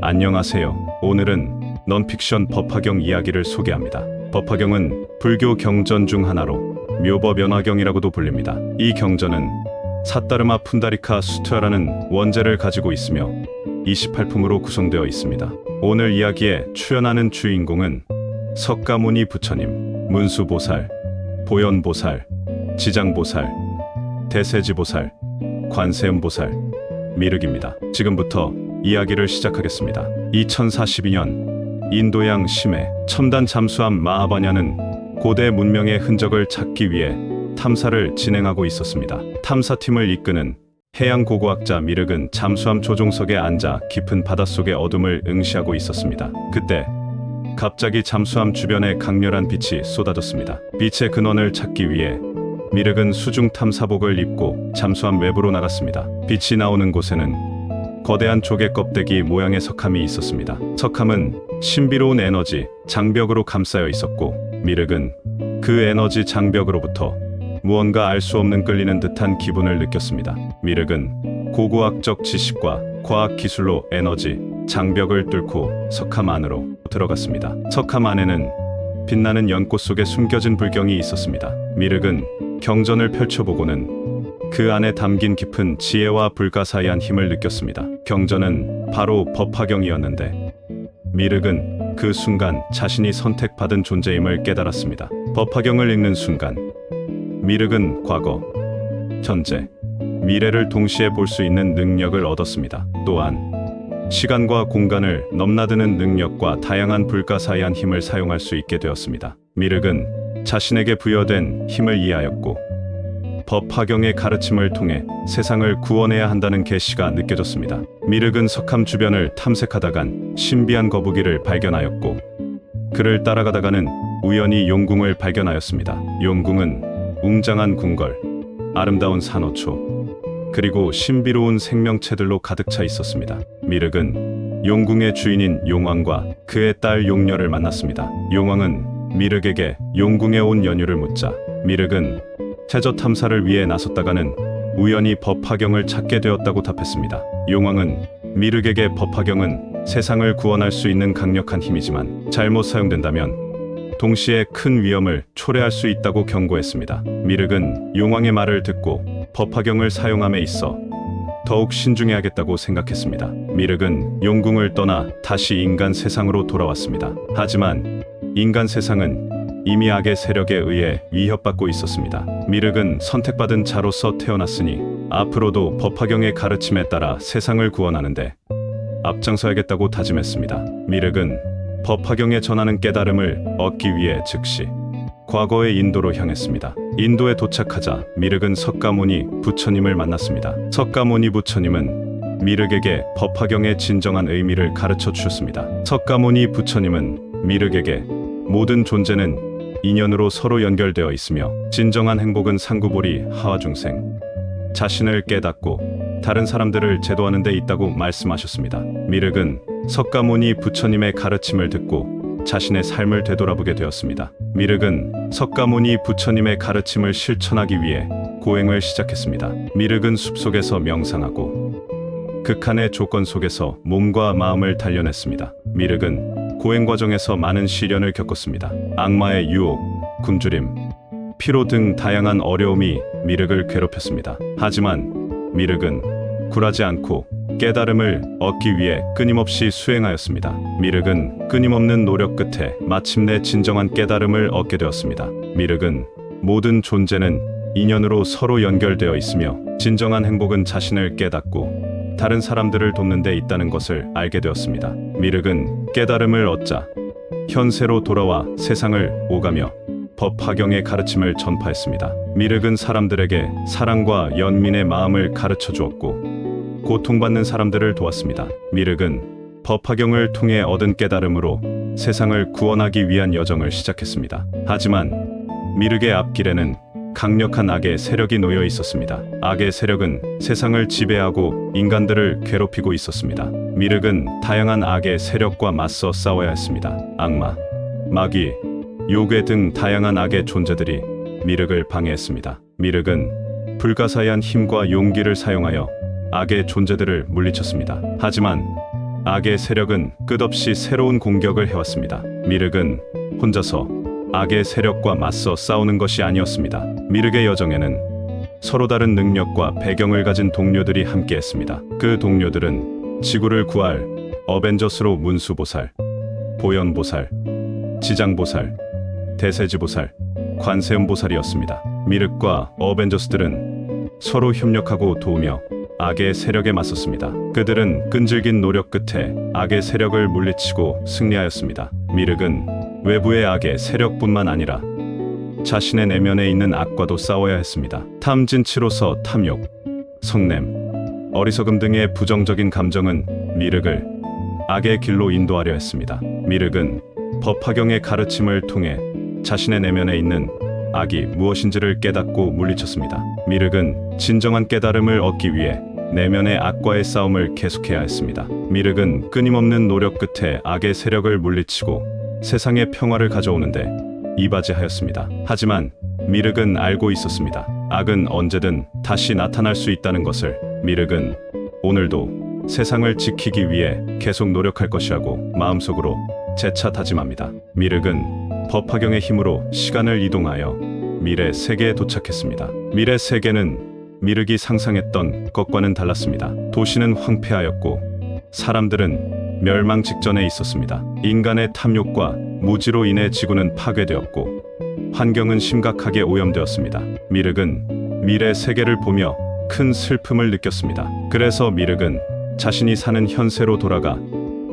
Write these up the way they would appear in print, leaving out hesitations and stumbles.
안녕하세요. 오늘은 넌픽션 법화경 이야기를 소개합니다. 법화경은 불교 경전 중 하나로 묘법연화경이라고도 불립니다. 이 경전은 사따르마 푼다리카 수트라라는 원제를 가지고 있으며 28품으로 구성되어 있습니다. 오늘 이야기에 출연하는 주인공은 석가모니 부처님, 문수보살, 보현보살, 지장보살, 대세지보살, 관세음보살, 미륵입니다. 지금부터 이야기를 시작하겠습니다. 2042년 인도양 심해 첨단 잠수함 마하바냐는 고대 문명의 흔적을 찾기 위해 탐사를 진행하고 있었습니다. 탐사팀을 이끄는 해양 고고학자 미륵은 잠수함 조종석에 앉아 깊은 바닷속의 어둠을 응시하고 있었습니다. 그때 갑자기 잠수함 주변에 강렬한 빛이 쏟아졌습니다. 빛의 근원을 찾기 위해 미륵은 수중 탐사복을 입고 잠수함 외부로 나갔습니다. 빛이 나오는 곳에는 거대한 조개 껍데기 모양의 석함이 있었습니다. 석함은 신비로운 에너지 장벽으로 감싸여 있었고 미륵은 그 에너지 장벽으로부터 무언가 알 수 없는 끌리는 듯한 기분을 느꼈습니다. 미륵은 고고학적 지식과 과학 기술로 에너지 장벽을 뚫고 석함 안으로 들어갔습니다. 석함 안에는 빛나는 연꽃 속에 숨겨진 불경이 있었습니다. 미륵은 경전을 펼쳐보고는 그 안에 담긴 깊은 지혜와 불가사의한 힘을 느꼈습니다. 경전은 바로 법화경이었는데 미륵은 그 순간 자신이 선택받은 존재임을 깨달았습니다. 법화경을 읽는 순간 미륵은 과거, 현재, 미래를 동시에 볼 수 있는 능력을 얻었습니다. 또한 시간과 공간을 넘나드는 능력과 다양한 불가사의한 힘을 사용할 수 있게 되었습니다. 미륵은 자신에게 부여된 힘을 이해하였고 법화경의 가르침을 통해 세상을 구원해야 한다는 계시가 느껴졌습니다. 미륵은 석함 주변을 탐색하다간 신비한 거북이를 발견하였고 그를 따라가다가는 우연히 용궁을 발견하였습니다. 용궁은 웅장한 궁궐, 아름다운 산호초, 그리고 신비로운 생명체들로 가득 차 있었습니다. 미륵은 용궁의 주인인 용왕과 그의 딸 용녀를 만났습니다. 용왕은 미륵에게 용궁에 온 연유를 묻자 미륵은 해저 탐사를 위해 나섰다가는 우연히 법화경을 찾게 되었다고 답했습니다. 용왕은 미륵에게 법화경은 세상을 구원할 수 있는 강력한 힘이지만 잘못 사용된다면 동시에 큰 위험을 초래할 수 있다고 경고했습니다. 미륵은 용왕의 말을 듣고 법화경을 사용함에 있어 더욱 신중해야겠다고 생각했습니다. 미륵은 용궁을 떠나 다시 인간 세상으로 돌아왔습니다. 하지만 인간 세상은 이미 악의 세력에 의해 위협받고 있었습니다. 미륵은 선택받은 자로서 태어났으니 앞으로도 법화경의 가르침에 따라 세상을 구원하는데 앞장서야겠다고 다짐했습니다. 미륵은 법화경에 전하는 깨달음을 얻기 위해 즉시 과거의 인도로 향했습니다. 인도에 도착하자 미륵은 석가모니 부처님을 만났습니다. 석가모니 부처님은 미륵에게 법화경의 진정한 의미를 가르쳐 주셨습니다. 석가모니 부처님은 미륵에게 모든 존재는 인연으로 서로 연결되어 있으며 진정한 행복은 상구보리 하와중생, 자신을 깨닫고 다른 사람들을 제도하는 데 있다고 말씀하셨습니다. 미륵은 석가모니 부처님의 가르침을 듣고 자신의 삶을 되돌아보게 되었습니다. 미륵은 석가모니 부처님의 가르침을 실천하기 위해 고행을 시작했습니다. 미륵은 숲속에서 명상하고 극한의 조건 속에서 몸과 마음을 단련했습니다. 미륵은 고행 과정에서 많은 시련을 겪었습니다. 악마의 유혹, 굶주림, 피로 등 다양한 어려움이 미륵을 괴롭혔습니다. 하지만 미륵은 굴하지 않고 깨달음을 얻기 위해 끊임없이 수행하였습니다. 미륵은 끊임없는 노력 끝에 마침내 진정한 깨달음을 얻게 되었습니다. 미륵은 모든 존재는 인연으로 서로 연결되어 있으며 진정한 행복은 자신을 깨닫고 다른 사람들을 돕는 데 있다는 것을 알게 되었습니다. 미륵은 깨달음을 얻자 현세로 돌아와 세상을 오가며 법화경의 가르침을 전파했습니다. 미륵은 사람들에게 사랑과 연민의 마음을 가르쳐 주었고 고통받는 사람들을 도왔습니다. 미륵은 법화경을 통해 얻은 깨달음으로 세상을 구원하기 위한 여정을 시작했습니다. 하지만 미륵의 앞길에는 강력한 악의 세력이 놓여 있었습니다. 악의 세력은 세상을 지배하고 인간들을 괴롭히고 있었습니다. 미륵은 다양한 악의 세력과 맞서 싸워야 했습니다. 악마, 마귀, 요괴 등 다양한 악의 존재들이 미륵을 방해했습니다. 미륵은 불가사의한 힘과 용기를 사용하여 악의 존재들을 물리쳤습니다. 하지만 악의 세력은 끝없이 새로운 공격을 해왔습니다. 미륵은 혼자서 악의 세력과 맞서 싸우는 것이 아니었습니다. 미륵의 여정에는 서로 다른 능력과 배경을 가진 동료들이 함께했습니다. 그 동료들은 지구를 구할 어벤져스로 문수보살, 보현보살, 지장보살, 대세지보살, 관세음보살이었습니다. 미륵과 어벤져스들은 서로 협력하고 도우며 악의 세력에 맞섰습니다. 그들은 끈질긴 노력 끝에 악의 세력을 물리치고 승리하였습니다. 미륵은 외부의 악의 세력뿐만 아니라 자신의 내면에 있는 악과도 싸워야 했습니다. 탐진치로서 탐욕, 성냄, 어리석음 등의 부정적인 감정은 미륵을 악의 길로 인도하려 했습니다. 미륵은 법화경의 가르침을 통해 자신의 내면에 있는 악이 무엇인지를 깨닫고 물리쳤습니다. 미륵은 진정한 깨달음을 얻기 위해 내면의 악과의 싸움을 계속해야 했습니다. 미륵은 끊임없는 노력 끝에 악의 세력을 물리치고 세상의 평화를 가져오는데 이바지하였습니다. 하지만 미륵은 알고 있었습니다. 악은 언제든 다시 나타날 수 있다는 것을. 미륵은 오늘도 세상을 지키기 위해 계속 노력할 것이라고 마음속으로 재차 다짐합니다. 미륵은 법화경의 힘으로 시간을 이동하여 미래 세계에 도착했습니다. 미래 세계는 미륵이 상상했던 것과는 달랐습니다. 도시는 황폐하였고 사람들은 멸망 직전에 있었습니다. 인간의 탐욕과 무지로 인해 지구는 파괴되었고 환경은 심각하게 오염되었습니다. 미륵은 미래 세계를 보며 큰 슬픔을 느꼈습니다. 그래서 미륵은 자신이 사는 현세로 돌아가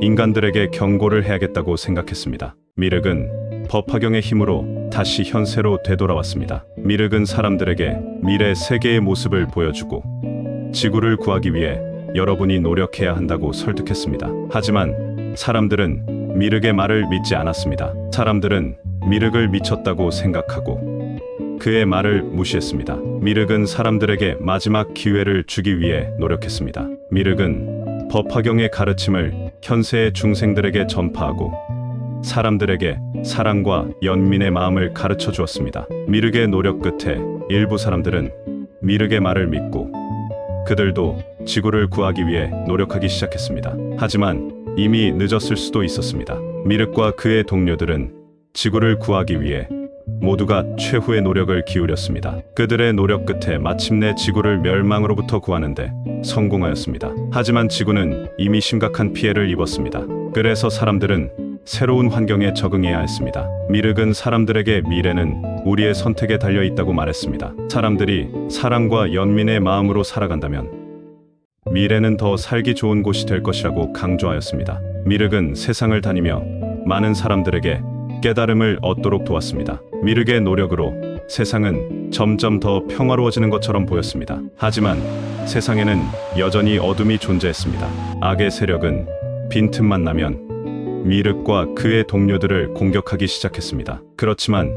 인간들에게 경고를 해야겠다고 생각했습니다. 미륵은 법화경의 힘으로 다시 현세로 되돌아왔습니다. 미륵은 사람들에게 미래 세계의 모습을 보여주고 지구를 구하기 위해 여러분이 노력해야 한다고 설득했습니다. 하지만 사람들은 미륵의 말을 믿지 않았습니다. 사람들은 미륵을 미쳤다고 생각하고 그의 말을 무시했습니다. 미륵은 사람들에게 마지막 기회를 주기 위해 노력했습니다. 미륵은 법화경의 가르침을 현세의 중생들에게 전파하고 사람들에게 사랑과 연민의 마음을 가르쳐 주었습니다. 미륵의 노력 끝에 일부 사람들은 미륵의 말을 믿고 그들도 지구를 구하기 위해 노력하기 시작했습니다. 하지만 이미 늦었을 수도 있었습니다. 미륵과 그의 동료들은 지구를 구하기 위해 모두가 최후의 노력을 기울였습니다. 그들의 노력 끝에 마침내 지구를 멸망으로부터 구하는데 성공하였습니다. 하지만 지구는 이미 심각한 피해를 입었습니다. 그래서 사람들은 새로운 환경에 적응해야 했습니다. 미륵은 사람들에게 미래는 우리의 선택에 달려 있다고 말했습니다. 사람들이 사랑과 연민의 마음으로 살아간다면 미래는 더 살기 좋은 곳이 될 것이라고 강조하였습니다. 미륵은 세상을 다니며 많은 사람들에게 깨달음을 얻도록 도왔습니다. 미륵의 노력으로 세상은 점점 더 평화로워지는 것처럼 보였습니다. 하지만 세상에는 여전히 어둠이 존재했습니다. 악의 세력은 빈틈만 나면 미륵과 그의 동료들을 공격하기 시작했습니다. 그렇지만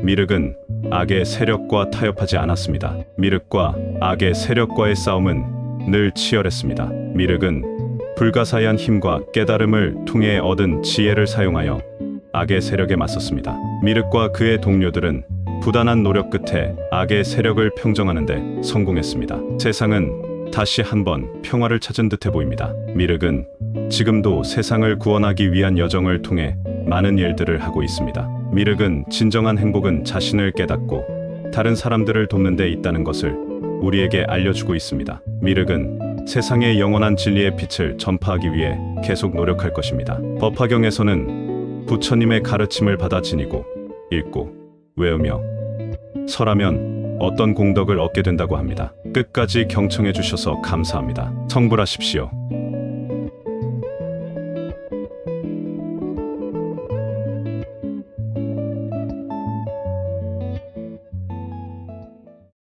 미륵은 악의 세력과 타협하지 않았습니다. 미륵과 악의 세력과의 싸움은 늘 치열했습니다. 미륵은 불가사의한 힘과 깨달음을 통해 얻은 지혜를 사용하여 악의 세력에 맞섰습니다. 미륵과 그의 동료들은 부단한 노력 끝에 악의 세력을 평정하는데 성공했습니다. 세상은 다시 한번 평화를 찾은 듯해 보입니다. 미륵은 지금도 세상을 구원하기 위한 여정을 통해 많은 일들을 하고 있습니다. 미륵은 진정한 행복은 자신을 깨닫고 다른 사람들을 돕는 데 있다는 것을 우리에게 알려주고 있습니다. 미륵은 세상의 영원한 진리의 빛을 전파하기 위해 계속 노력할 것입니다. 법화경에서는 부처님의 가르침을 받아 지니고 읽고 외우며 설하면 어떤 공덕을 얻게 된다고 합니다. 끝까지 경청해 주셔서 감사합니다. 성불하십시오.